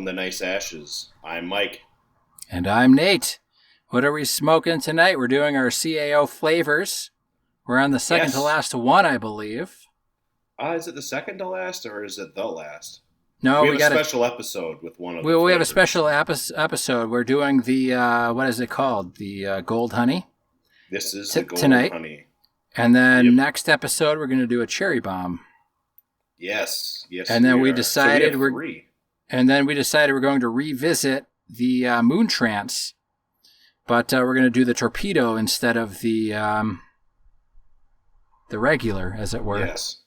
welcome to Nice Ashes. I'm Mike. And I'm Nate. What are we smoking tonight? We're doing our CAO Flavours. We're on the second to last one, I believe. Is it the second to last, or is it the last? No, we have a special episode with one of the We have a special episode. We're doing the, what is it called? The Gold Honey? This is the Gold tonight. Honey. And then next episode, we're going to do a Cherry Bomb. Yes. And then we decided three. And then we decided we're going to revisit the Moon Trance, but we're going to do the Torpedo instead of the regular, as it were. Yes.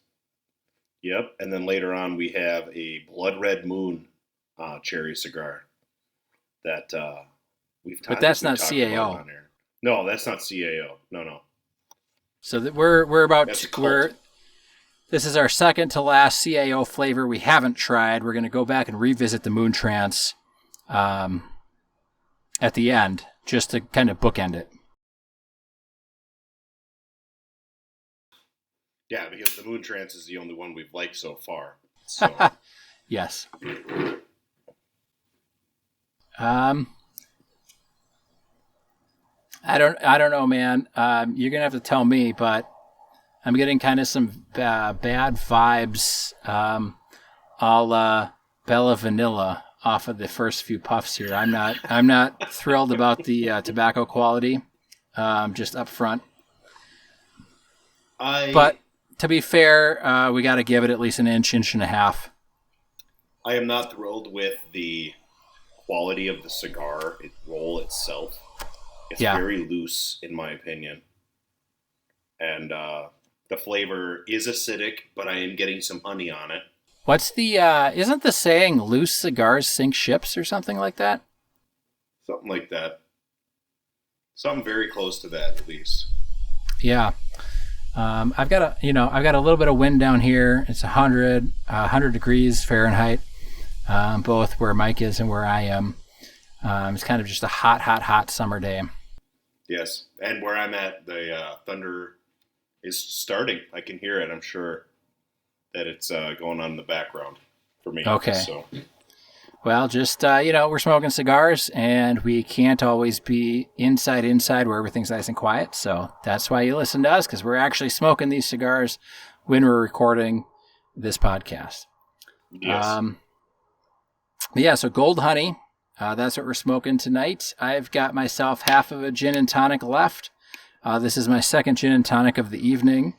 Yep. And then later on, we have a Blood Red Moon cherry cigar that we've talked about. But that's not CAO. On here. No, that's not CAO. No. So this is our second to last CAO flavor we haven't tried. We're going to go back and revisit the Moon Trance at the end, just to kind of bookend it. Yeah, because the Moon Trance is the only one we've liked so far. So. Yes. I don't know, man. You're gonna have to tell me, but I'm getting kind of some bad vibes, a la Bella Vanilla off of the first few puffs here. I'm not thrilled about the tobacco quality, just up front. But to be fair, we got to give it at least an inch and a half. I am not thrilled with the quality of the cigar roll itself. It's very loose, in my opinion. And the flavor is acidic, but I am getting some honey on it. What's the, isn't the saying loose cigars sink ships or something like that? Something like that. Something very close to that, at least. Yeah. I've got a little bit of wind down here. It's 100 degrees Fahrenheit, both where Mike is and where I am. It's kind of just a hot summer day. Yes, and where I'm at, the thunder is starting. I can hear it. I'm sure that it's going on in the background for me. Okay. So. Well, just, we're smoking cigars, and we can't always be inside where everything's nice and quiet. So that's why you listen to us, because we're actually smoking these cigars when we're recording this podcast. Yes. So Gold Honey, that's what we're smoking tonight. I've got myself half of a gin and tonic left. This is my second gin and tonic of the evening.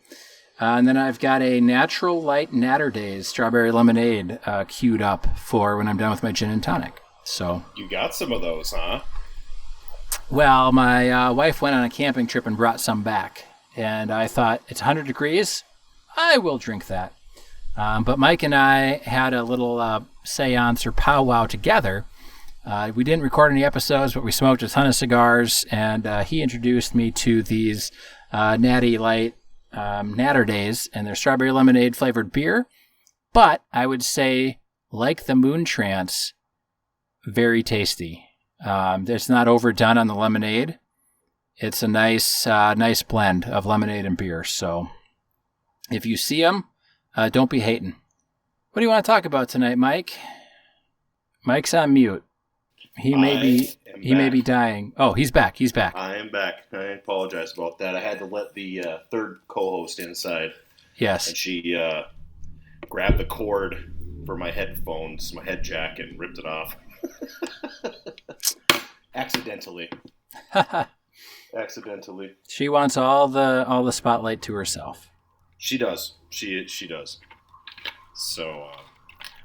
And then I've got a Natural Light Natter Days strawberry lemonade queued up for when I'm done with my gin and tonic. So you got some of those, huh? Well, my wife went on a camping trip and brought some back. And I thought, it's 100 degrees. I will drink that. But Mike and I had a little seance or powwow together. We didn't record any episodes, but we smoked a ton of cigars. And he introduced me to these Natty Light Natter Days and their strawberry lemonade flavored beer, but I would say, like the Moon Trance, very tasty. It's not overdone on the lemonade. It's a nice blend of lemonade and beer. So if you see them, don't be hating. What do you want to talk about tonight, Mike? Mike's on mute. He may be dying. Oh, he's back. I am back. I apologize about that. I had to let the third co-host inside. Yes. And she grabbed the cord for my headphones, my head jack, and ripped it off. Accidentally. She wants all the spotlight to herself. She does. She does. So,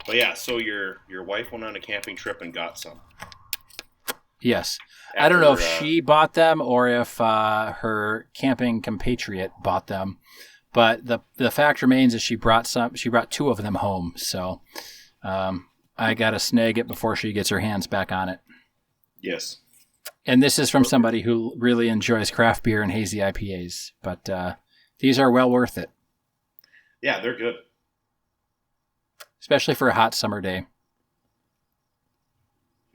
but yeah. So your wife went on a camping trip and got some. Yes. I don't know if she bought them or if her camping compatriot bought them, but the fact remains that she brought two of them home. So I got to snag it before she gets her hands back on it. Yes. And this is from somebody who really enjoys craft beer and hazy IPAs, but these are well worth it. Yeah, they're good. Especially for a hot summer day.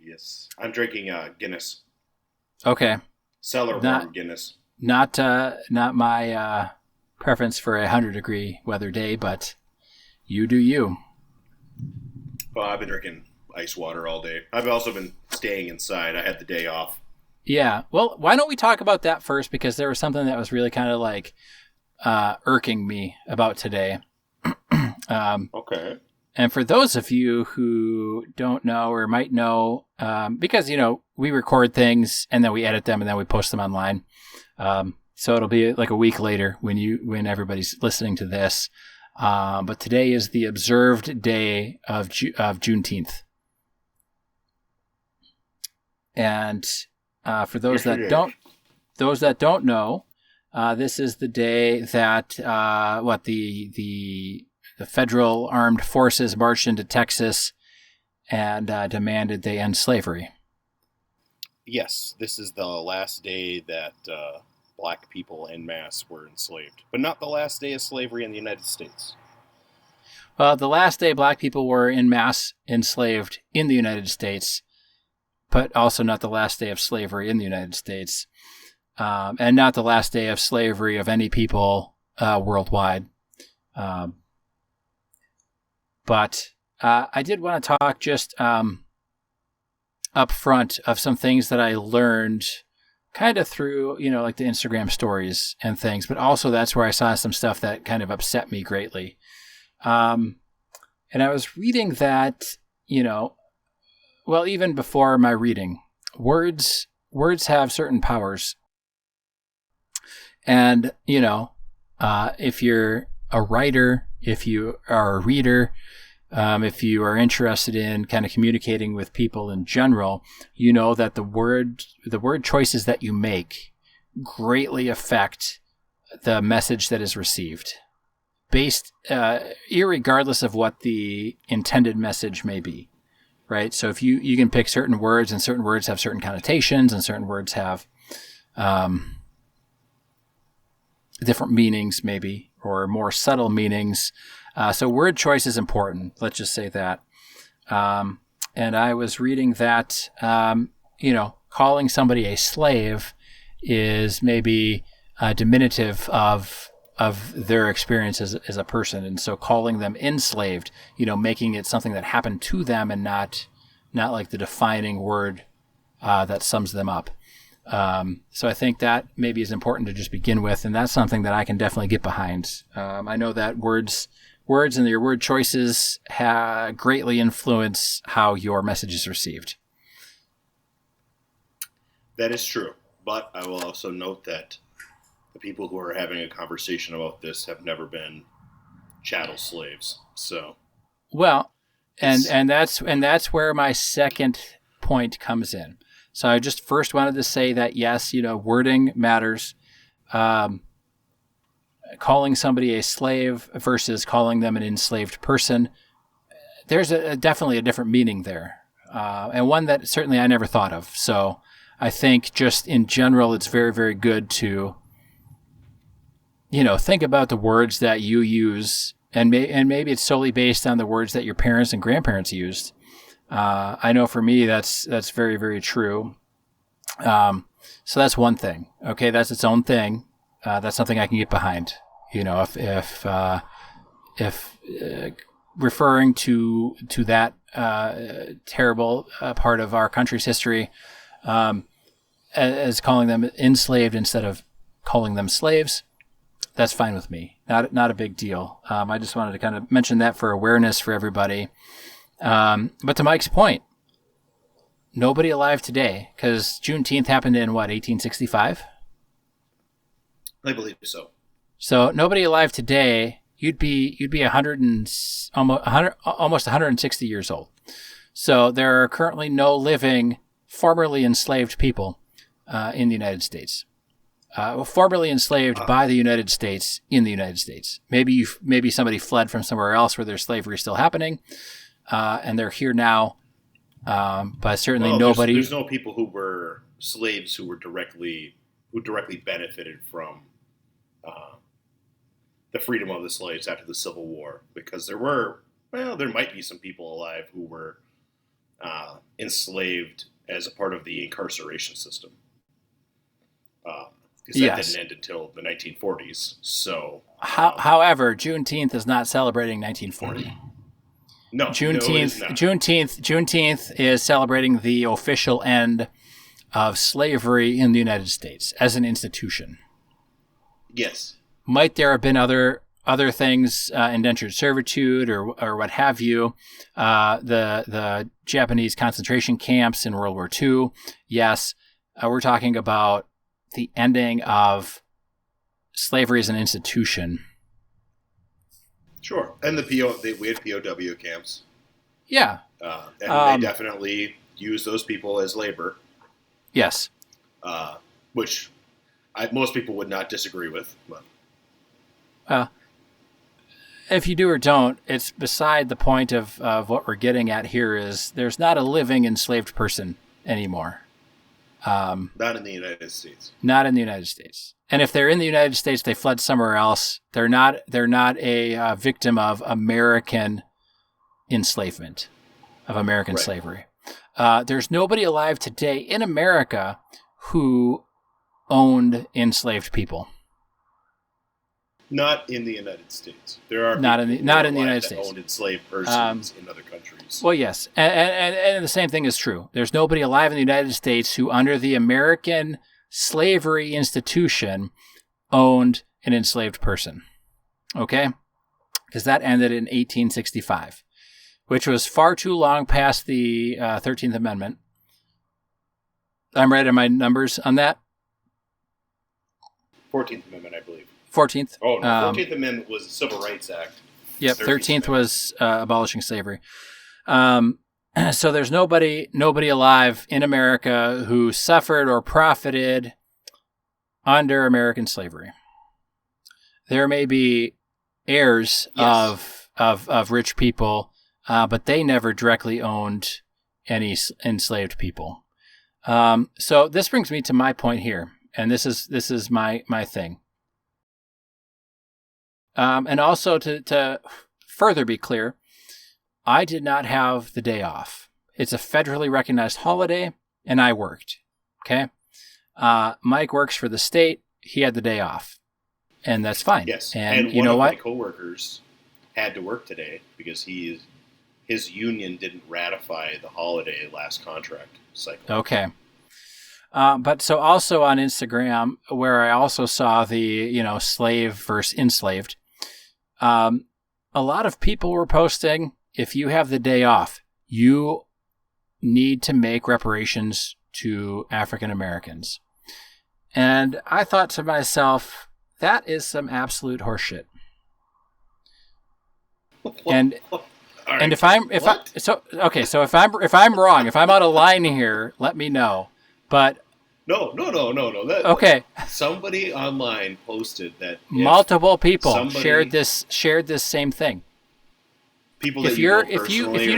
Yes. I'm drinking Guinness. Okay. Cellar warm Guinness. Not my preference for a 100-degree weather day, but you do you. Well, I've been drinking ice water all day. I've also been staying inside. I had the day off. Yeah. Well, why don't we talk about that first? Because there was something that was really kind of like irking me about today. Okay. And for those of you who don't know or might know, because, we record things and then we edit them and then we post them online. So it'll be like a week later when everybody's listening to this. But today is the observed day of Juneteenth. And for those that don't know, this is the day that the federal armed forces marched into Texas and demanded they end slavery. Yes, this is the last day that black people en masse were enslaved, but not the last day of slavery in the United States. Well, the last day black people were en masse enslaved in the United States, but also not the last day of slavery in the United States, and not the last day of slavery of any people worldwide. But I did want to talk just up front of some things that I learned kind of through, like the Instagram stories and things, but also that's where I saw some stuff that kind of upset me greatly. And I was reading that, well, even before my reading, words have certain powers. And, if you're a writer, if you are a reader, if you are interested in kind of communicating with people in general, you know that the word choices that you make greatly affect the message that is received, based irregardless of what the intended message may be, right? So if you can pick certain words, and certain words have certain connotations, and certain words have different meanings, maybe, or more subtle meanings. So word choice is important. Let's just say that. And I was reading that, calling somebody a slave is maybe diminutive of their experience as a person. And so calling them enslaved, making it something that happened to them and not like the defining word that sums them up. So I think that maybe is important to just begin with. And that's something that I can definitely get behind. I know that words and your word choices greatly influence how your message is received. That is true. But I will also note that the people who are having a conversation about this have never been chattel slaves. So, well, and that's where my second point comes in. So I just first wanted to say that, yes, wording matters. Calling somebody a slave versus calling them an enslaved person, there's definitely a different meaning there, and one that certainly I never thought of. So I think just in general, it's very, very good to, think about the words that you use, and maybe it's solely based on the words that your parents and grandparents used. I know for me, that's very, very true. So that's one thing. Okay, that's its own thing. That's something I can get behind. If referring to that terrible part of our country's history as calling them enslaved instead of calling them slaves, that's fine with me. Not a big deal. I just wanted to kind of mention that for awareness for everybody. But to Mike's point, nobody alive today, because Juneteenth happened in 1865? I believe so. So nobody alive today, you'd be 100 and almost 160 years old. So there are currently no living formerly enslaved people in the United States. Formerly enslaved by the United States in the United States. Maybe somebody fled from somewhere else where their slavery is still happening, and they're here now. But certainly nobody. There's no people who were slaves who directly benefited from the freedom of the slaves after the Civil War, because there might be some people alive who were enslaved as a part of the incarceration system. Because that didn't end until the 1940s. So, however, Juneteenth is not celebrating 1940. No, Juneteenth. No, it is not. Juneteenth is celebrating the official end of slavery in the United States as an institution. Yes. Might there have been other things, indentured servitude or what have you? The Japanese concentration camps in World War II. Yes, we're talking about the ending of slavery as an institution. Sure, and we had POW camps. Yeah, and they definitely use those people as labor. Yes, which most people would not disagree with. But. If you do or don't, it's beside the point of what we're getting at here is there's not a living enslaved person anymore. Not in the United States. Not in the United States. And if they're in the United States, they fled somewhere else. They're not a victim of American enslavement, of American slavery. There's nobody alive today in America who owned enslaved people. Not in the United States. There are not in the United States. Owned enslaved persons in other countries. Well, yes, and the same thing is true. There's nobody alive in the United States who, under the American slavery institution, owned an enslaved person. Okay, because that ended in 1865, which was far too long past the 13th Amendment. I'm right on my numbers on that. 14th Amendment, I believe. 14th. Oh, no. 14th Amendment was the Civil Rights Act. Yep, 13th was abolishing slavery. So there's nobody alive in America who suffered or profited under American slavery. There may be heirs of rich people, but they never directly owned any enslaved people. So this brings me to my point here, and this is my thing. And also to further be clear, I did not have the day off. It's a federally recognized holiday, and I worked. Okay? Mike works for the state. He had the day off, and that's fine. Yes, and you one know of what? my coworkers had to work today because his union didn't ratify the holiday last contract cycle. Okay. But so also on Instagram, where I also saw the, slave versus enslaved, a lot of people were posting, if you have the day off, you need to make reparations to African Americans. And I thought to myself, that is some absolute horseshit. And if I'm wrong, if I'm out of line here, let me know. But no. Okay. Somebody online posted that multiple people shared this same thing. People that if you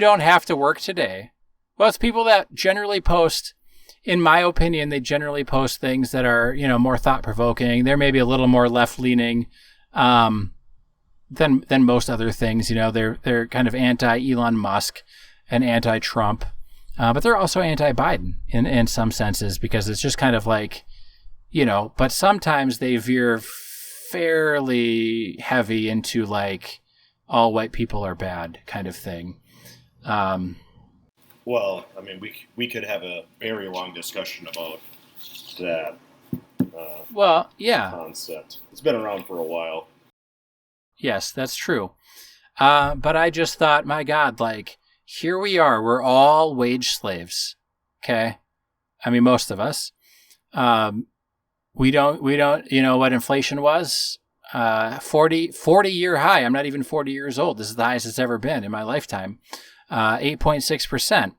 don't have to work today, well, it's people that generally post. In my opinion, they generally post things that are more thought provoking. They're maybe a little more left leaning than most other things. They're kind of anti Elon Musk and anti Trump. But they're also anti-Biden in some senses because it's just kind of like, but sometimes they veer fairly heavy into like all white people are bad kind of thing. Well, I mean, we could have a very long discussion about that concept. It's been around for a while. Yes, that's true. But I just thought, my God, like, here we are. We're all wage slaves. Okay. I mean, most of us. We don't, what inflation was? 40-year high. I'm not even 40 years old. This is the highest it's ever been in my lifetime. 8.6%.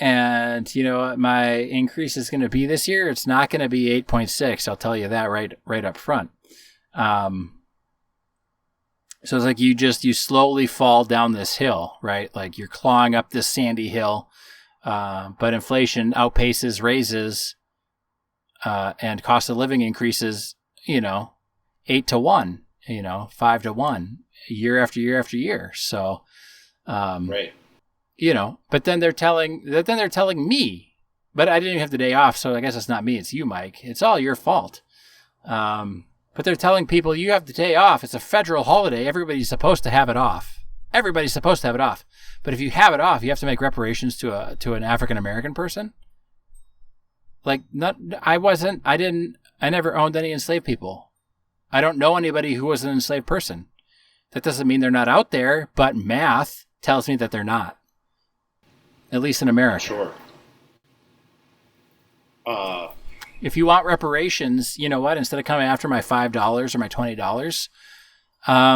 And my increase is going to be this year. It's not going to be 8.6. I'll tell you that right up front. So it's like you slowly fall down this hill, right? Like you're clawing up this sandy hill, but inflation outpaces raises, and cost of living increases, 8 to 1, 5 to 1, year after year after year. So, right. But then they're telling me, but I didn't even have the day off, so I guess it's not me, it's you, Mike. It's all your fault. But they're telling people you have the day off. It's a federal holiday. Everybody's supposed to have it off. Everybody's supposed to have it off. But if you have it off, you have to make reparations to an African American person. Like, I never owned any enslaved people. I don't know anybody who was an enslaved person. That doesn't mean they're not out there, but math tells me that they're not. At least in America. Sure. If you want reparations, you know what? Instead of coming after my $5 or my $20,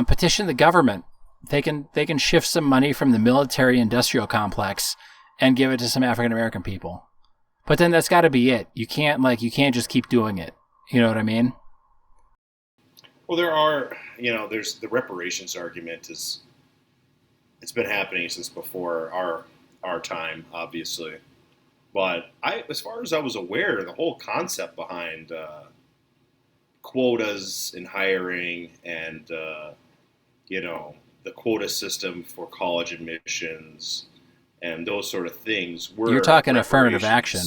petition the government. They can shift some money from the military-industrial complex and give it to some African American people. But then that's got to be it. You can't just keep doing it. You know what I mean? Well, there are, there's the reparations argument it's been happening since before our time, obviously. But as far as I was aware, the whole concept behind quotas in hiring and, the quota system for college admissions and those sort of things were... You're talking affirmative action.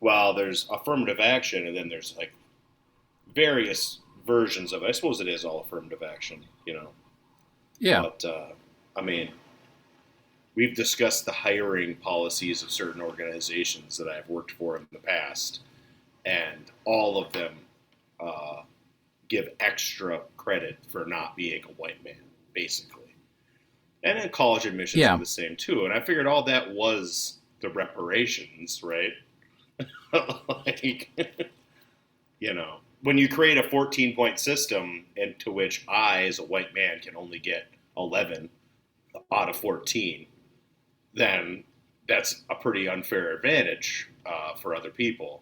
Well, there's affirmative action, and then there's like various versions of it. I suppose it is all affirmative action, Yeah. But, we've discussed the hiring policies of certain organizations that I've worked for in the past, and all of them give extra credit for not being a white man, basically. And then college admissions are the same, too. And I figured all that was the reparations, right? When you create a 14-point system into which I, as a white man, can only get 11 out of 14, then that's a pretty unfair advantage for other people,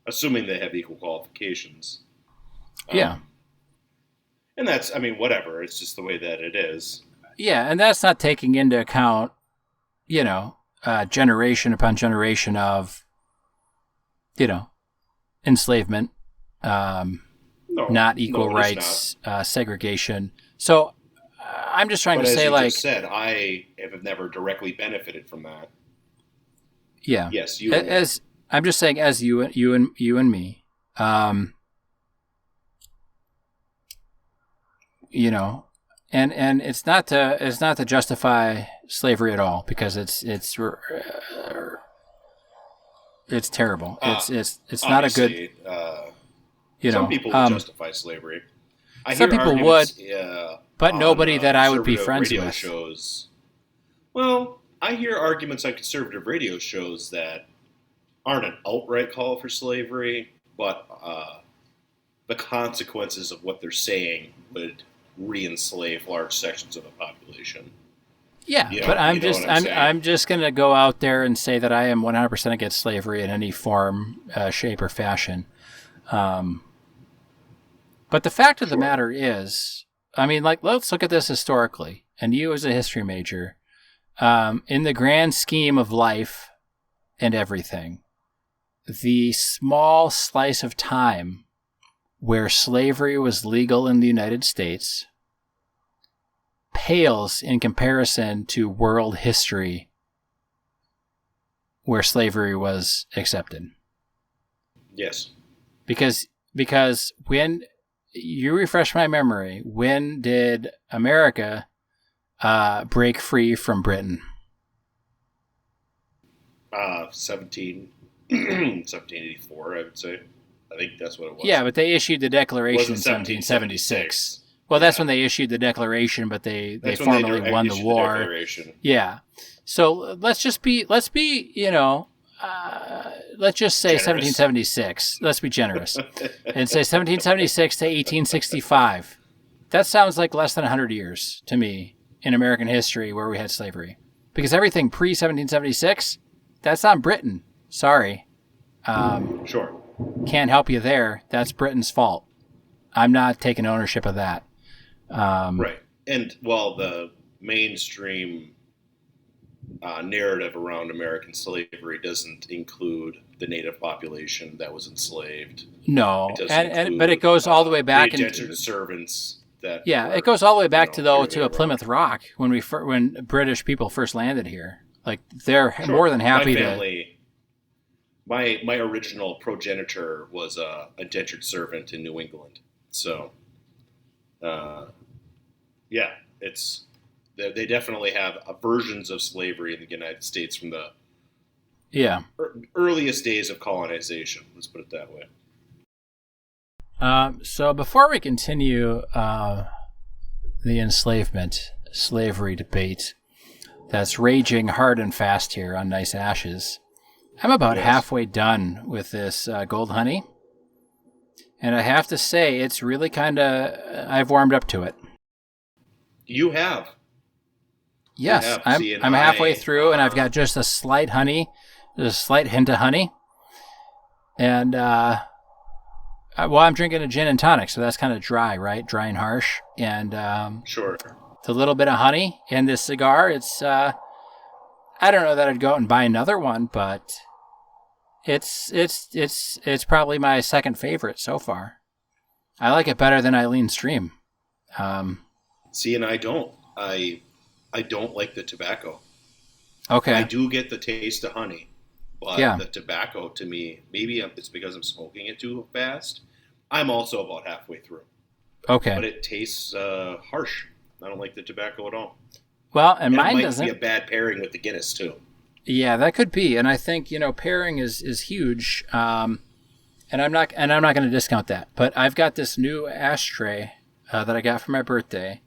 assuming they have equal qualifications. Yeah. And that's, whatever. It's just the way that it is. Yeah, and that's not taking into account, generation upon generation of, enslavement, not equal rights, segregation. So I'm just trying to say, as you just said, I have never directly benefited from that. Yeah. Yes, you. I'm just saying, as you and me, and it's not to justify slavery at all, because it's terrible. It's not a good. Some people would justify slavery. Some people would, but nobody that I would be friends with. Shows. Well, I hear arguments on conservative radio shows that aren't an outright call for slavery, but the consequences of what they're saying would re-enslave large sections of the population. Yeah, but I'm just going to go out there and say that I am 100% against slavery in any form, shape, or fashion. But the fact of the matter is, let's look at this historically. And you, as a history major, in the grand scheme of life and everything, the small slice of time where slavery was legal in the United States pales in comparison to world history where slavery was accepted. Yes. Because when you refresh my memory, when did America break free from Britain? 1784, I would say. I think that's what it was. Yeah, but they issued the Declaration in 1776. Well, that's when they issued the Declaration, but they formally won the war. Yeah. So let's just say generous. 1776. Let's be generous. And say 1776 to 1865. That sounds like less than 100 years to me in American history where we had slavery. Because everything pre-1776, that's on Britain. Sorry. Sure. Can't help you there. That's Britain's fault. I'm not taking ownership of that. Right. And, the mainstream narrative around American slavery doesn't include the native population that was enslaved. No, but it goes all the way back into servants. It goes all the way back to a Plymouth Rock when British people first landed here. Like they're more than happy My original progenitor was a indentured servant in New England, so They definitely have versions of slavery in the United States from the earliest days of colonization. Let's put it that way. So before we continue the slavery debate that's raging hard and fast here on Nice Ashes, I'm about halfway done with this gold honey. And I have to say, it's really I've warmed up to it. You have. Yes, I'm halfway through, and I've got just a slight hint of honey. And, I'm drinking a gin and tonic, so that's kind of dry, right? Dry and harsh. And sure. It's a little bit of honey in this cigar. It's, I don't know that I'd go out and buy another one, but it's probably my second favorite so far. I like it better than Eileen's Stream. See, and I don't. I don't like the tobacco. Okay. I do get the taste of honey, but the tobacco to me, maybe it's because I'm smoking it too fast. I'm also about halfway through. Okay. But it tastes harsh. I don't like the tobacco at all. Well, and mine doesn't. It might be a bad pairing with the Guinness too. Yeah, that could be, and I think pairing is huge, and I'm not going to discount that. But I've got this new ashtray that I got for my birthday,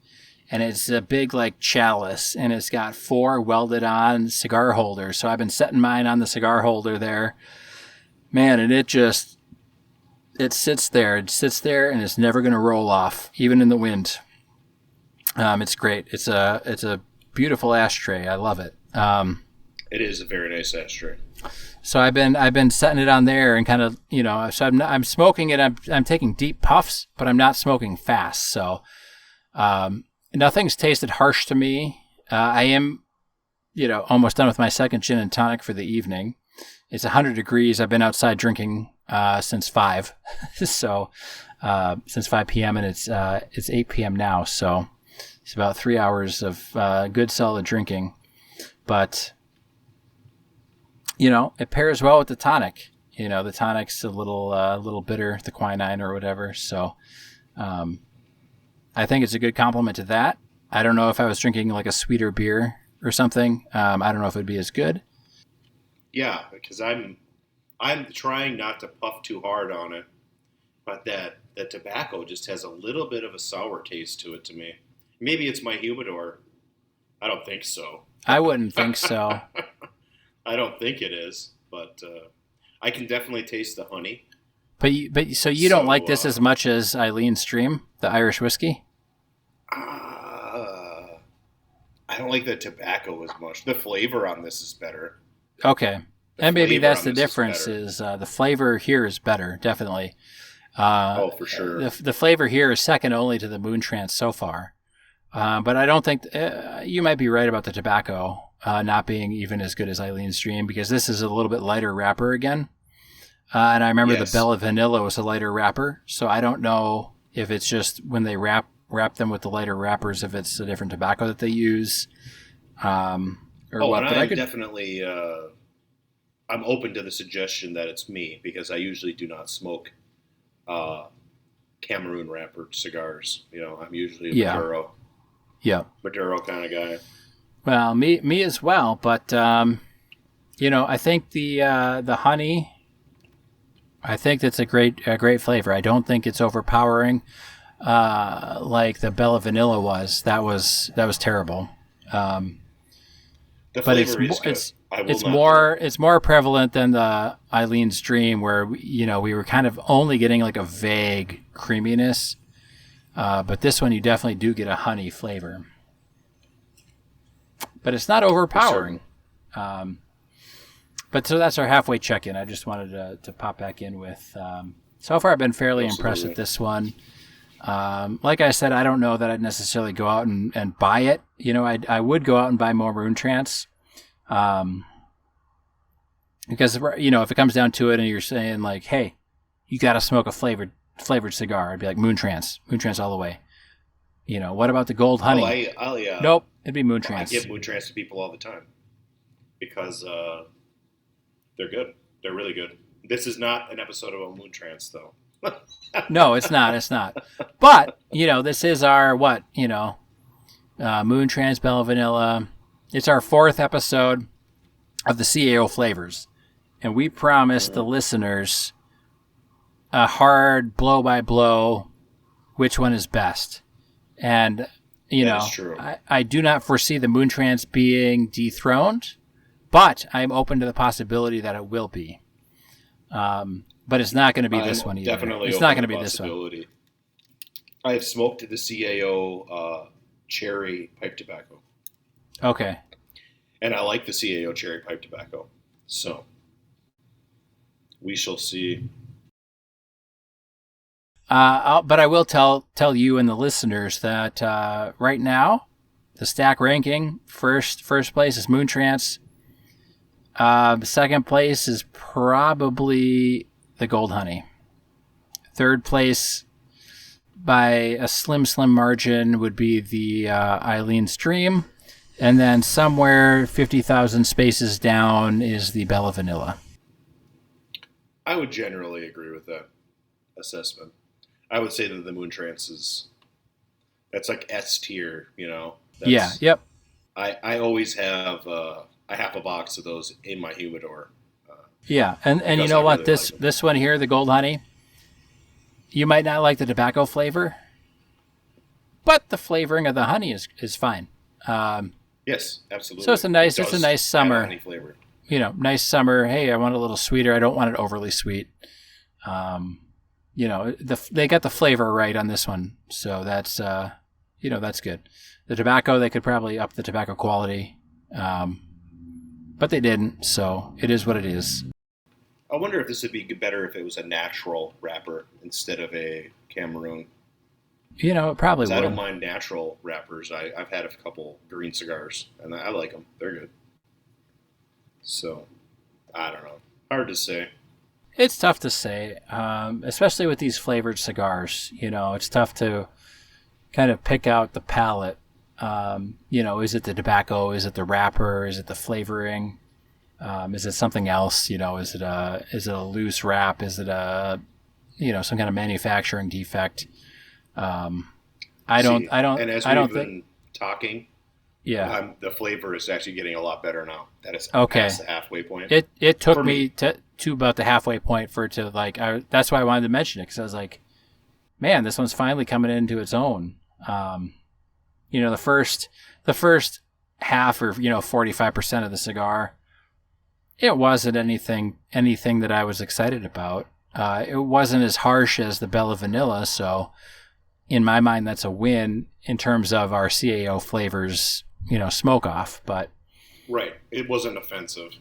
and it's a big chalice, and it's got 4 welded on cigar holders. So I've been setting mine on the cigar holder there, man, and it sits there, and it's never going to roll off, even in the wind. It's great. It's a beautiful ashtray. I love it. It is a very nice ashtray. So I've been setting it on there and kind of, so I'm smoking it. I'm taking deep puffs, but I'm not smoking fast. So, nothing's tasted harsh to me. I am, almost done with my second gin and tonic for the evening. It's 100 degrees. I've been outside drinking, since 5. So, since 5 p.m. and it's 8 p.m. now. So it's about 3 hours of, good solid drinking, but it pairs well with the tonic. The tonic's a little bitter, the quinine or whatever. So, I think it's a good complement to that. I don't know if I was drinking a sweeter beer or something. I don't know if it'd be as good. Yeah, because I'm trying not to puff too hard on it, but that tobacco just has a little bit of a sour taste to it to me. Maybe it's my humidor. I don't think so. I wouldn't think so. I don't think it is, but I can definitely taste the honey. But you don't like this as much as Eileen's Stream, the Irish whiskey? I don't like the tobacco as much. The flavor on this is better. Okay. And maybe that's the difference is the flavor here is better, definitely. For sure. The flavor here is second only to the Moontrance so far. But I don't think you might be right about the tobacco not being even as good as Eileen's Stream, because this is a little bit lighter wrapper again. And I remember the Bella Vanilla was a lighter wrapper, so I don't know if it's just when they wrap them with the lighter wrappers, if it's a different tobacco that they use, or what. But I'm definitely I'm open to the suggestion that it's me, because I usually do not smoke Cameroon wrappered cigars. I'm usually a Maduro. Yeah. Maduro kind of guy. Well, me as well, but I think the honey, I think that's a great flavor. I don't think it's overpowering like the Bella Vanilla was. That was terrible. The flavor is good. It's more prevalent than the Eileen's Dream, where we were kind of only getting a vague creaminess. But this one, you definitely do get a honey flavor. But it's not overpowering. But so that's our halfway check-in. I just wanted to pop back in with... so far, I've been fairly impressed with this one. Like I said, I don't know that I'd necessarily go out and buy it. I would go out and buy more Moontrance. Because, if it comes down to it and you're saying, hey, you got to smoke a flavored cigar, I'd be like, Moontrance all the way. What about the gold honey? Nope, it'd be Moontrance. I give Moontrance to people all the time because they're good. They're really good. This is not an episode about Moontrance, though. No, it's not. But this is our Moon Trans Bella Vanilla. It's our 4th episode of the CAO Flavors. And we promised the listeners a hard blow-by-blow which one is best. And, I do not foresee the Moon Trans being dethroned, but I'm open to the possibility that it will be. But it's not going to be this one either. Definitely, it's not going to be this one. I have smoked the CAO cherry pipe tobacco. Okay. And I like the CAO cherry pipe tobacco. So we shall see. But I will tell you and the listeners that right now, the stack ranking, first place is Moon Trance. Second place is probably the Gold Honey. Third place, by a slim margin, would be the Eileen's Dream. And then somewhere 50,000 spaces down is the Bella Vanilla. I would generally agree with that assessment. I would say that the Moon Trance that's like S tier, Yep. I always have a half a box of those in my humidor. And you know what? Really this one here, the Gold Honey, you might not like the tobacco flavor, but the flavoring of the honey is fine. Yes, absolutely. So it's a nice summer honey flavor. Nice summer. Hey, I want a little sweeter. I don't want it overly sweet. They got the flavor right on this one, so that's that's good. The tobacco, they could probably up the tobacco quality, but they didn't. So it is what it is. I wonder if this would be better if it was a natural wrapper instead of a Cameroon. It probably would. I don't mind natural wrappers. I've had a couple green cigars, and I like them. They're good. So, I don't know. Hard to say. It's tough to say, especially with these flavored cigars. It's tough to kind of pick out the palate. Is it the tobacco? Is it the wrapper? Is it the flavoring? Is it something else? Is it a loose wrap? Is it some kind of manufacturing defect? I don't And as I don't we've been think talking, the flavor is actually getting a lot better now. That is past the halfway point. It took me to about the halfway point for it to that's why I wanted to mention it, because I was like, man, this one's finally coming into its own. The first half or 45% of the cigar, it wasn't anything that I was excited about. It wasn't as harsh as the Bella Vanilla, so in my mind that's a win in terms of our CAO Flavors, smoke off. But right, it wasn't offensive.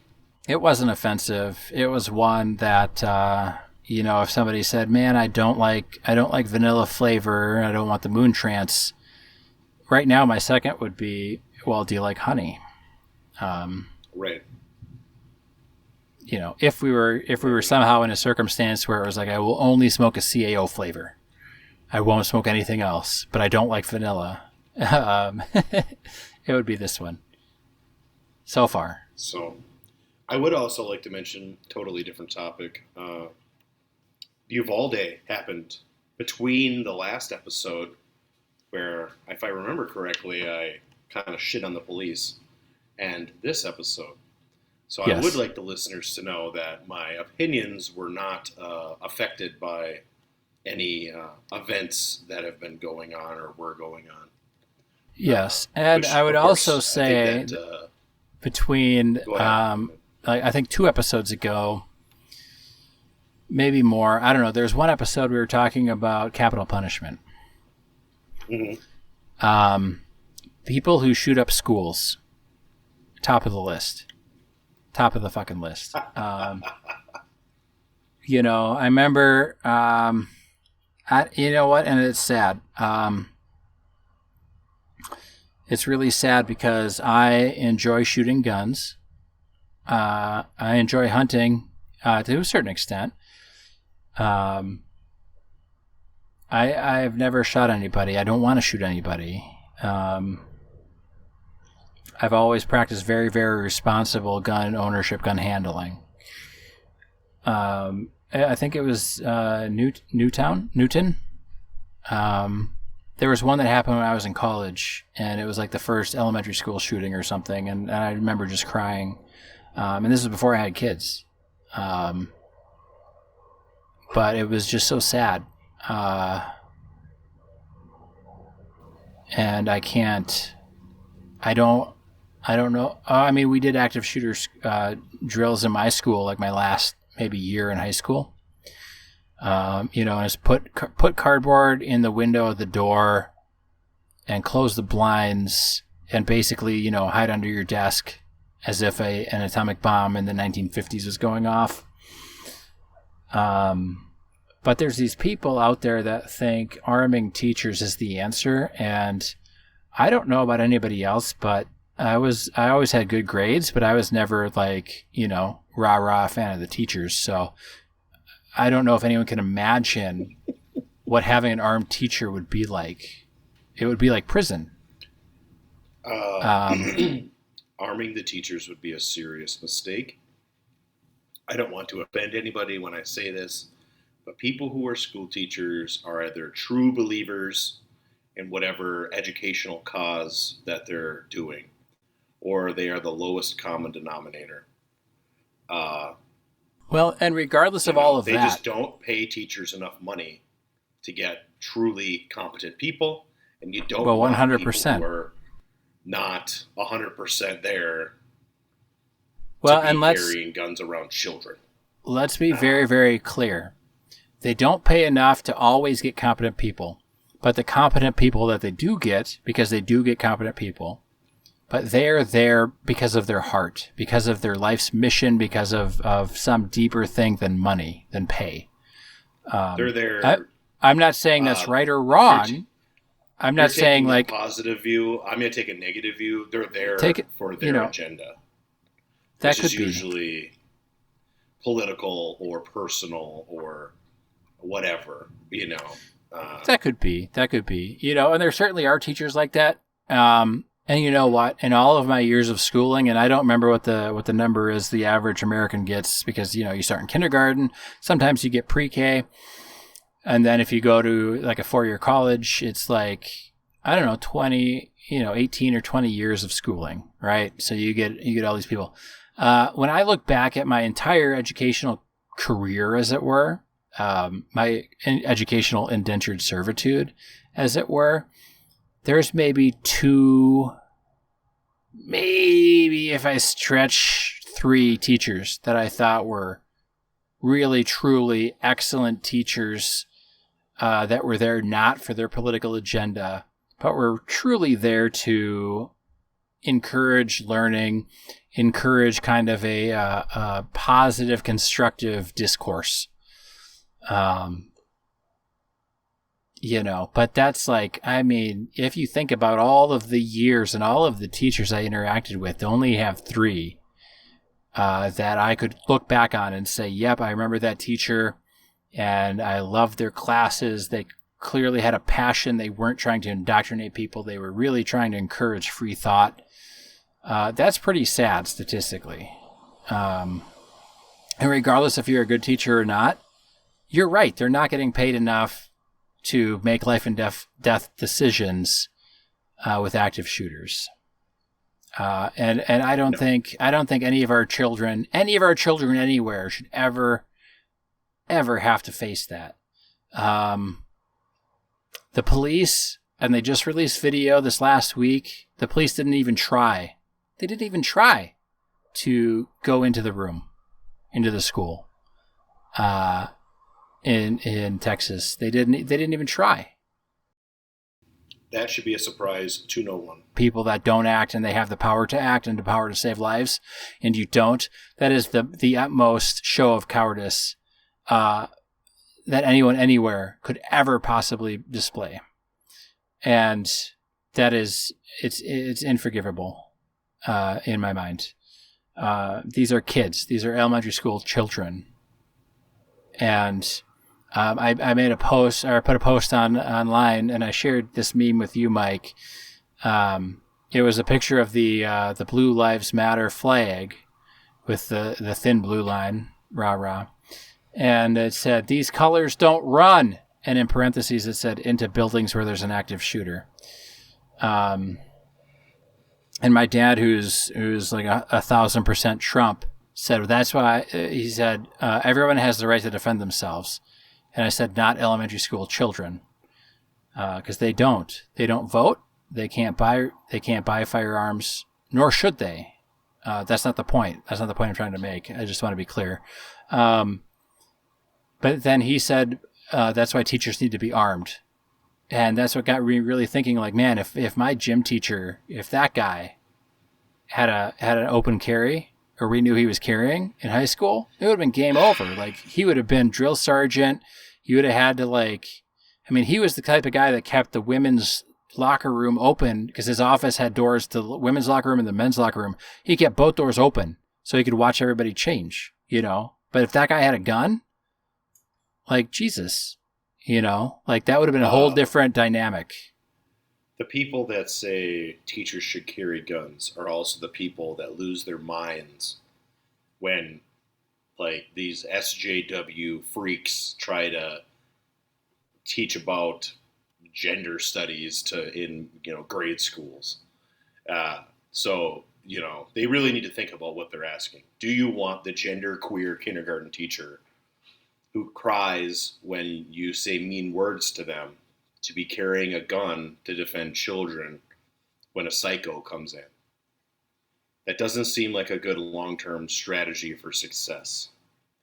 It wasn't offensive. It was one that if somebody said, "Man, I don't like vanilla flavor. I don't want the Moon Trance." Right now, my second would be, well, do you like honey? Right. If we were somehow in a circumstance where it was like, I will only smoke a CAO flavor, I won't smoke anything else, but I don't like vanilla, it would be this one. So far. So, I would also like to mention, totally different topic. Uvalde happened between the last episode, where, if I remember correctly, I kind of shit on the police, and this episode. So yes. I would like the listeners to know that my opinions were not affected by any events that have been going on or were going on. Yes, and I would also say between, I think 2 episodes ago, maybe more, I don't know, there's one episode we were talking about capital punishment. Mm-hmm. People who shoot up schools, top of the list. Top of the fucking list. I remember, you know what? And it's sad. It's really sad because I enjoy shooting guns. I enjoy hunting to a certain extent. I've never shot anybody. I don't want to shoot anybody. I've always practiced very, very responsible gun ownership, gun handling. I think it was Newton, there was one that happened when I was in college, and it was like the first elementary school shooting or something, and I remember just crying. And this was before I had kids. But it was just so sad. And I don't know. I mean, we did active shooters drills in my school, like my last maybe year in high school. And it's put cardboard in the window of the door and close the blinds and basically, hide under your desk as if an atomic bomb in the 1950s was going off. But there's these people out there that think arming teachers is the answer, and I don't know about anybody else, but I always had good grades, but I was never like, rah-rah fan of the teachers. So I don't know if anyone can imagine what having an armed teacher would be like. It would be like prison. Arming the teachers would be a serious mistake. I don't want to offend anybody when I say this, but people who are school teachers are either true believers in whatever educational cause that they're doing, or they are the lowest common denominator. Well, and regardless of all of that, they just don't pay teachers enough money to get truly competent people, and you don't want 100%. people who are not 100% there well, to be and carrying guns around children. Let's be very, very clear. They don't pay enough to always get competent people, but the competent people that they do get, because they do get competent people, but they're there because of their heart, because of their life's mission, because of some deeper thing than money, than pay. They're there. I'm not saying that's right or wrong. I'm not saying like a positive view. I'm going to take a negative view. They're there for their agenda. That which could be usually political or personal or whatever, That could be. And there certainly are teachers like that. And you know what? In all of my years of schooling, and I don't remember what the number is the average American gets, because, you start in kindergarten, sometimes you get pre-K. And then if you go to like a 4-year college, it's like, I don't know, 20, 18 or 20 years of schooling, right? So you get all these people. When I look back at my entire educational career, as it were, my educational indentured servitude, as it were, there's maybe if I stretch 3 teachers that I thought were really, truly excellent teachers that were there not for their political agenda, but were truly there to encourage learning, encourage kind of a positive, constructive discourse. But that's like, I mean, if you think about all of the years and all of the teachers I interacted with, they only have 3 that I could look back on and say, yep, I remember that teacher and I loved their classes. They clearly had a passion. They weren't trying to indoctrinate people. They were really trying to encourage free thought. That's pretty sad statistically. And regardless if you're a good teacher or not, you're right. They're not getting paid enough to make life and death decisions with active shooters. And I don't think any of our children anywhere should ever have to face that. The police, and they just released video this last week, the police didn't even try. They didn't even try to go into the room, into the school, in Texas. They didn't even try. That should be a surprise to no one. People that don't act, and they have the power to act and the power to save lives, and you don't. That is the utmost show of cowardice that anyone anywhere could ever possibly display. And that is, it's unforgivable in my mind. These are kids. These are elementary school children. And I made a post, or I put a post online, and I shared this meme with you, Mike. It was a picture of the Blue Lives Matter flag with the thin blue line, rah rah, and it said, "These colors don't run. and in parentheses it said into buildings where there's an active shooter. And my dad, who's like 1,000% Trump, said that's why he said everyone has the right to defend themselves, and I said not elementary school children, because they don't vote, they can't buy firearms, nor should they. That's not the point. That's not the point I'm trying to make. I just want to be clear. But then he said that's why teachers need to be armed. And that's what got me really thinking, like, man, if my gym teacher, if that guy had an open carry, or we knew he was carrying in high school, it would have been game over. Like, he would have been drill sergeant. You would have had to, like, I mean, he was the type of guy that kept the women's locker room open because his office had doors to the women's locker room and the men's locker room. He kept both doors open so he could watch everybody change, you know? But if that guy had a gun, like, Jesus, you know, like, that would have been a whole different dynamic. The people that say teachers should carry guns are also the people that lose their minds when, like, these SJW freaks try to teach about gender studies in grade schools. So, you know, they really need to think about what they're asking. Do you want the gender queer kindergarten teacher who cries when you say mean words to them to be carrying a gun to defend children when a psycho comes in? That doesn't seem like a good long-term strategy for success.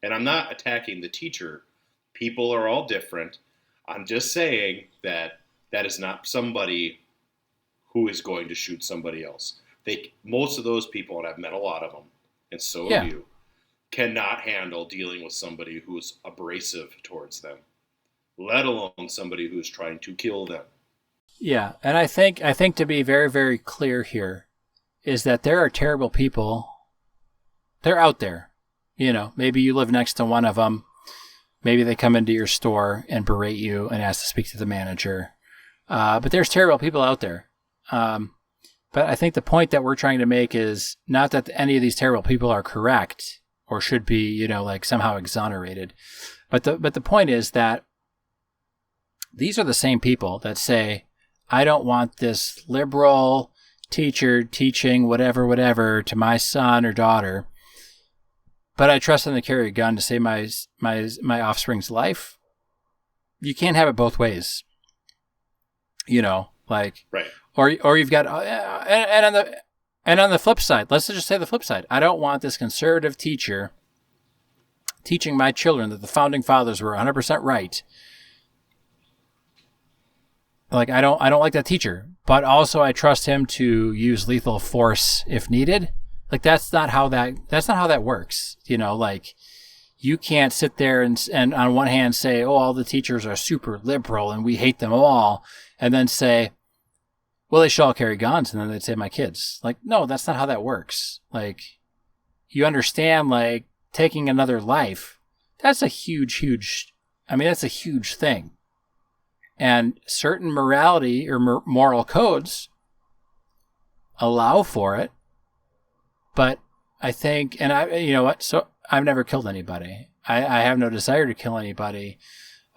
And I'm not attacking the teacher. People are all different. I'm just saying that is not somebody who is going to shoot somebody else. Most of those people, and I've met a lot of them, and so have you, cannot handle dealing with somebody who's abrasive towards them, let alone somebody who's trying to kill them. Yeah, and I think to be very, very clear here is that there are terrible people. They're out there. You know, maybe you live next to one of them. Maybe they come into your store and berate you and ask to speak to the manager. But there's terrible people out there. But I think the point that we're trying to make is not that any of these terrible people are correct or should be, you know, like somehow exonerated. But the point is that these are the same people that say, I don't want this liberal teacher teaching whatever to my son or daughter, but I trust them to carry a gun to save my offspring's life. You can't have it both ways. You know, like, right. Or you've got, and on the flip side, let's just say the flip side. I don't want this conservative teacher teaching my children that the founding fathers were 100% right. Like, I don't like that teacher, but also I trust him to use lethal force if needed. Like, that's not how that works. You know, like, you can't sit there and on one hand say, oh, all the teachers are super liberal and we hate them all, and then say, well, they should all carry guns, and then they'd say my kids. Like, no, that's not how that works. Like, you understand, like, taking another life, that's a huge thing. And certain morality or moral codes allow for it. But I think, and you know what? So I've never killed anybody. I have no desire to kill anybody.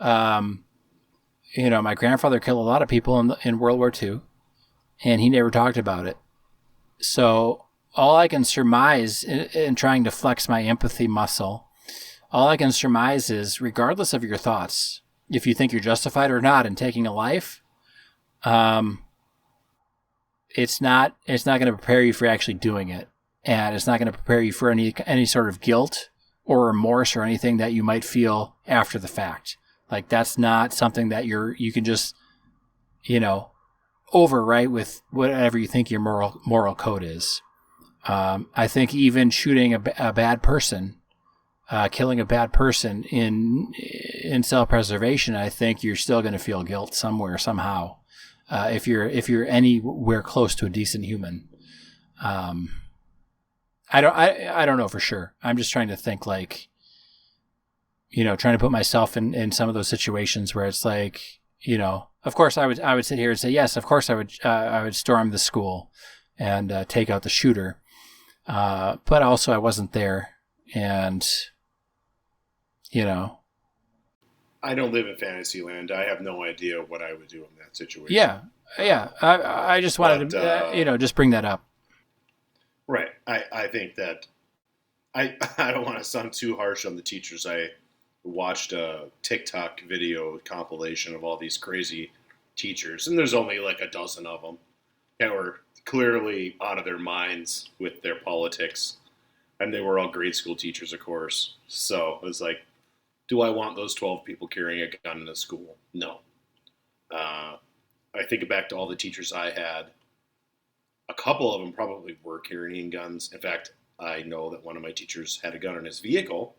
You know, my grandfather killed a lot of people in World War II, and he never talked about it. So all I can surmise in trying to flex my empathy muscle, all I can surmise is, regardless of your thoughts, if you think you're justified or not in taking a life, it's not going to prepare you for actually doing it. And it's not going to prepare you for any sort of guilt or remorse or anything that you might feel after the fact. Like, that's not something that you can just, you know, overwrite with whatever you think your moral code is. I think even shooting a bad person, killing a bad person in self-preservation, I think you're still going to feel guilt somewhere, somehow, if you're anywhere close to a decent human. I don't know for sure. I'm just trying to think, like, you know, trying to put myself in some of those situations where it's like, you know, of course I would sit here and say, yes, of course I would storm the school and take out the shooter. But also I wasn't there, and, you know. I don't live in fantasy land. I have no idea what I would do in that situation. Yeah. I just wanted to, just bring that up. Right. I think that I don't want to sound too harsh on the teachers. I watched a TikTok video compilation of all these crazy teachers, and there's only like a dozen of them that were clearly out of their minds with their politics, and they were all grade school teachers, of course. So it was like, do I want those 12 people carrying a gun in a school? No. I think back to all the teachers I had. A couple of them probably were carrying guns. In fact, I know that one of my teachers had a gun in his vehicle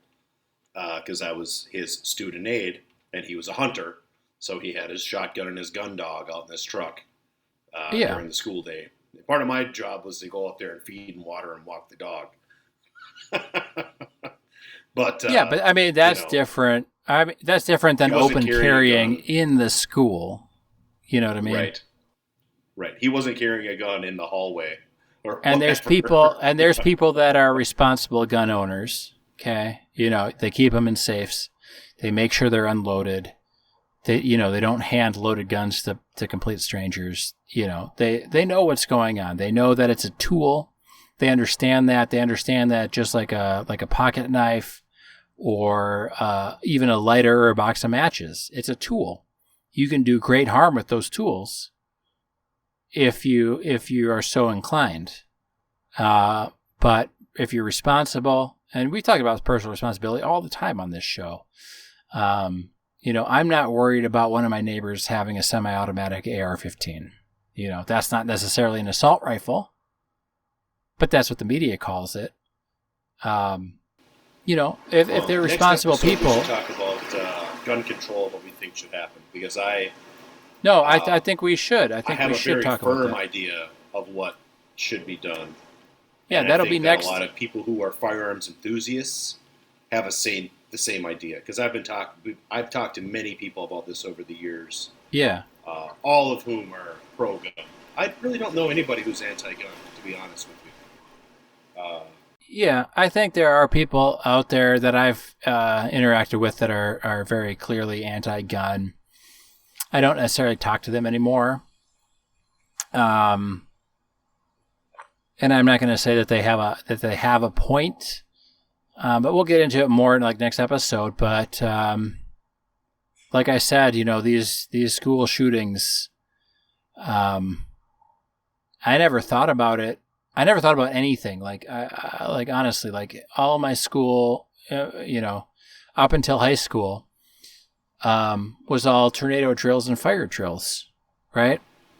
because I was his student aide, and he was a hunter. So he had his shotgun and his gun dog out in his truck during the school day. Part of my job was to go out there and feed and water and walk the dog. But I mean that's different. I mean that's different than open carrying in the school. You know what I mean? Right. He wasn't carrying a gun in the hallway. And there's people that are responsible gun owners. Okay, they keep them in safes. They make sure they're unloaded. They don't hand loaded guns to complete strangers. They know what's going on. They know that it's a tool. They understand that. They understand that just like a pocket knife or even a lighter or a box of matches, it's a tool. You can do great harm with those tools if you are so inclined. But if you're responsible, and we talk about personal responsibility all the time on this show. I'm not worried about one of my neighbors having a semi-automatic AR-15. That's not necessarily an assault rifle, but that's what the media calls it. If they're responsible people. We should talk about gun control, what we think should happen, because I think we should. I think we should talk about that. I have a very firm idea of what should be done. Yeah, and that'll be next. A lot of people who are firearms enthusiasts have the same idea, because I've talked to many people about this over the years. Yeah. All of whom are pro-gun. I really don't know anybody who's anti-gun, to be honest with you. Yeah, I think there are people out there that I've interacted with that are very clearly anti-gun. I don't necessarily talk to them anymore. And I'm not going to say that they have a point. But we'll get into it more in next episode. But like I said, these school shootings, I never thought about it. I never thought about anything. Honestly, all of my school, up until high school, was all tornado drills and fire drills, right?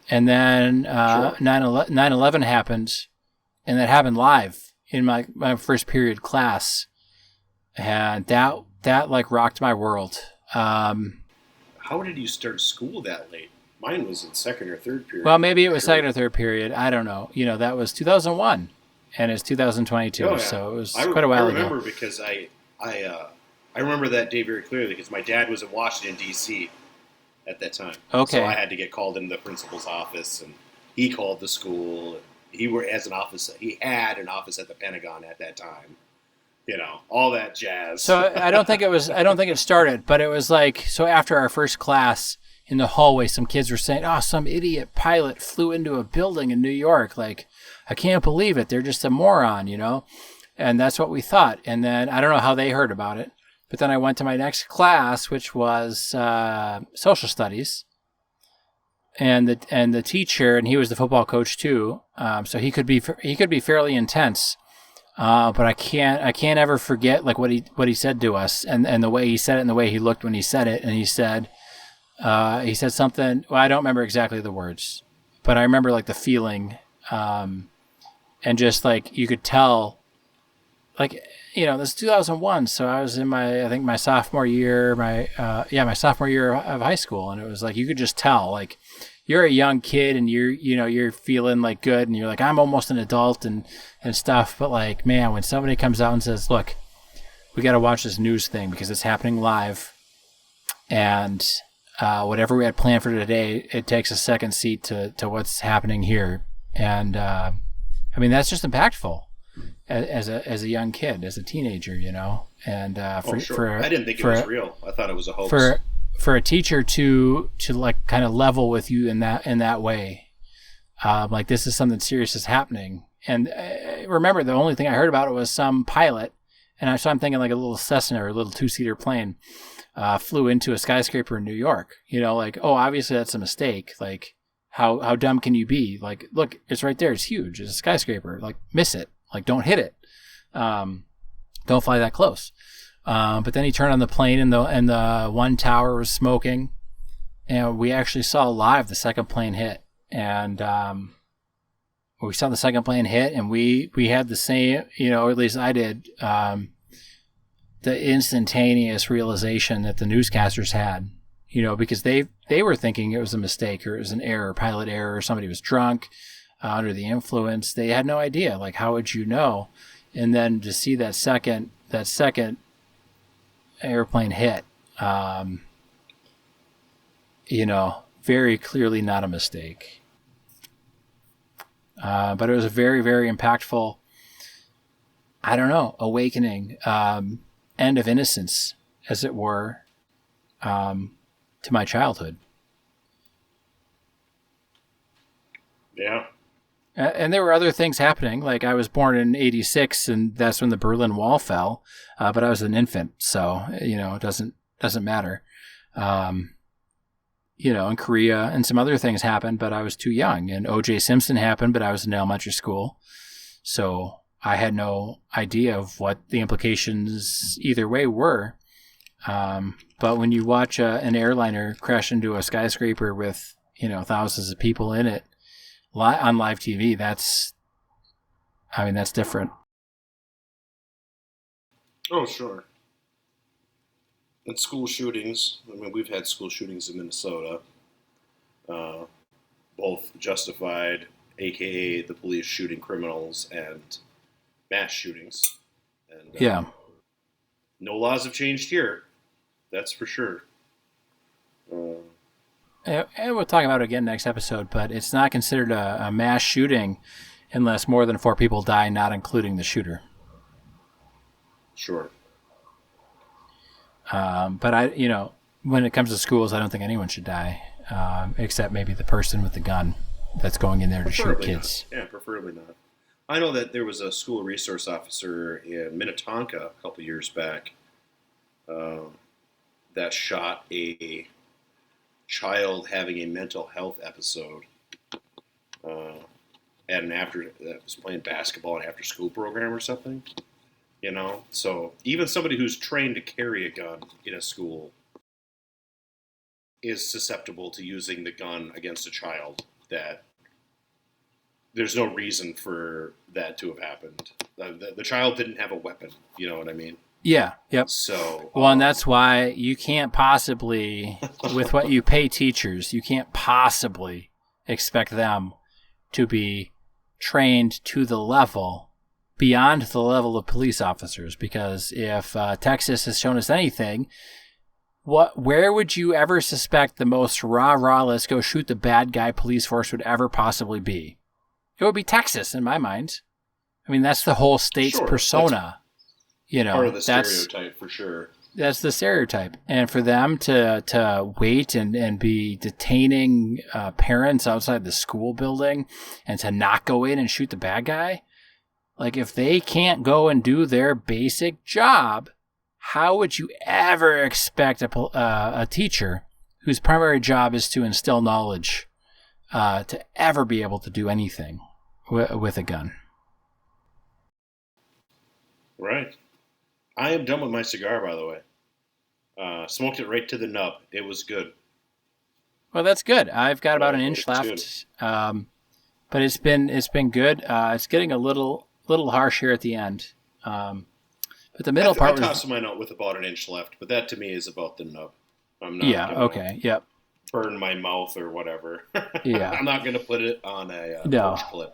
And then 9/11 happened, and that happened live in my first period class. And that rocked my world. How did you start school that late? Mine was in second or third period. Well, maybe it was second or third period. I don't know. That was 2001, and it's 2022, oh, yeah. So it was quite a while ago. I remember because I remember that day very clearly because my dad was in Washington, D.C. at that time. Okay. So I had to get called into the principal's office, and he called the school. He had an office at the Pentagon at that time. All that jazz. So I don't think it started, but it was so after our first class in the hallway, some kids were saying, "Oh, some idiot pilot flew into a building in New York. I can't believe it. They're just a moron, And that's what we thought. And then I don't know how they heard about it, but then I went to my next class, which was social studies. And the teacher, and he was the football coach too. So he could be fairly intense. But I can't ever forget what he said to us and the way he said it and the way he looked when he said it. And he said something. Well, I don't remember exactly the words, but I remember the feeling, and just you could tell, this is 2001. So I was in my sophomore year, my sophomore year of high school, and it was you could just tell you're a young kid and you're feeling good and you're I'm almost an adult and stuff. But man, when somebody comes out and says, look, we got to watch this news thing because it's happening live. And whatever we had planned for today, it takes a second seat to what's happening here. And that's just impactful as a young kid, as a teenager, And sure. I didn't think it was real. I thought it was a hoax. for a teacher to like kind of level with you in that way, like this is something serious is happening. And remember, the only thing I heard about it was some pilot, and so I'm thinking like a little Cessna or a little 2-seater plane flew into a skyscraper in New York. Like, oh, obviously that's a mistake. Like, how dumb can you be? Like, look, it's right there. It's huge. It's a skyscraper. Like, miss it. Like, don't hit it. Don't fly that close. But then he turned on the plane, and the one tower was smoking, and we actually saw live the second plane hit. And we saw the second plane hit, and we had the same, or at least I did, the instantaneous realization that the newscasters had, because they were thinking it was a mistake or it was an error, pilot error, or somebody was drunk, under the influence. They had no idea. Like, how would you know? And then to see that second airplane hit, very clearly not a mistake. But it was a very, very impactful, awakening, end of innocence, as it were, to my childhood. Yeah. And there were other things happening. Like, I was born in 86, and that's when the Berlin Wall fell. But I was an infant, so, it doesn't matter. In Korea and some other things happened, but I was too young. And O.J. Simpson happened, but I was in elementary school. So I had no idea of what the implications either way were. But when you watch an airliner crash into a skyscraper with, thousands of people in it on live TV, that's different. Oh, sure. And school shootings. We've had school shootings in Minnesota, both justified, aka the police shooting criminals, and mass shootings. And yeah. No laws have changed here. That's for sure. And we'll talk about it again next episode, but it's not considered a mass shooting unless more than 4 people die, not including the shooter. Sure. But when it comes to schools, I don't think anyone should die, except maybe the person with the gun that's going in there to shoot kids. Not. Yeah, preferably not. I know that there was a school resource officer in Minnetonka a couple years back that shot a child having a mental health episode at that was playing basketball and after school program or something. So even somebody who's trained to carry a gun in a school is susceptible to using the gun against a child. That there's no reason for that to have happened. The child didn't have a weapon. You know what I mean? Yeah. Yep. So and that's why you can't possibly, with what you pay teachers, you can't possibly expect them to be trained to the level beyond the level of police officers, because if Texas has shown us anything, where would you ever suspect the most rah-rah, let's go shoot the bad guy police force would ever possibly be? It would be Texas, in my mind. That's the whole state's persona. Part of the stereotype, for sure. That's the stereotype. And for them to wait and be detaining parents outside the school building and to not go in and shoot the bad guy, like, if they can't go and do their basic job, how would you ever expect a teacher whose primary job is to instill knowledge to ever be able to do anything with a gun? Right. I am done with my cigar, by the way. Smoked it right to the nub. It was good. Well, that's good. I've got about an inch left, but it's been good. It's getting a little harsh here at the end. But the middle part I tossed mine out with about an inch left, but that to me is about the nub. I'm not Yep. burn my mouth or whatever. Yeah. I'm not going to put it on a no. porch clip.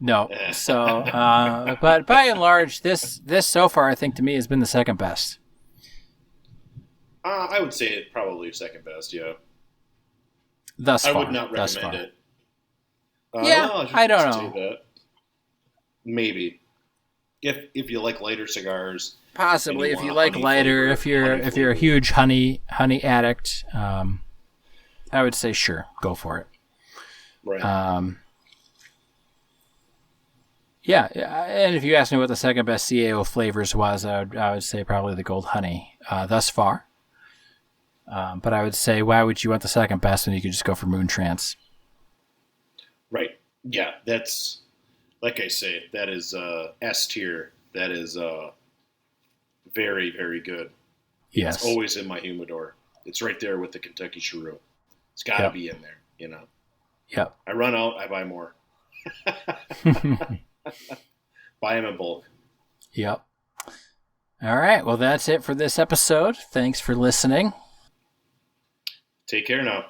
No. So, but by and large, this so far, I think to me has been the second best. I would say it probably second best, yeah. Thus far. I would not recommend it. I don't know. Say that. Maybe. If you like lighter cigars, Possibly, if want you a like honey lighter, flavor, if you're a huge honey addict, I would say sure, go for it. right? Yeah, and if you ask me what the second best CAO flavors was, I would say probably the Gold Honey thus far. But I would say, why would you want the second best when you could just go for Moon Trance? Right. Yeah, that's like I say. That is S tier. That is very, very good. Yes. It's always in my humidor. It's right there with the Kentucky Cheroot. It's got to be in there. Yep. I run out. I buy more. Buy them in bulk. Yep. All right. Well, that's it for this episode. Thanks for listening. Take care now.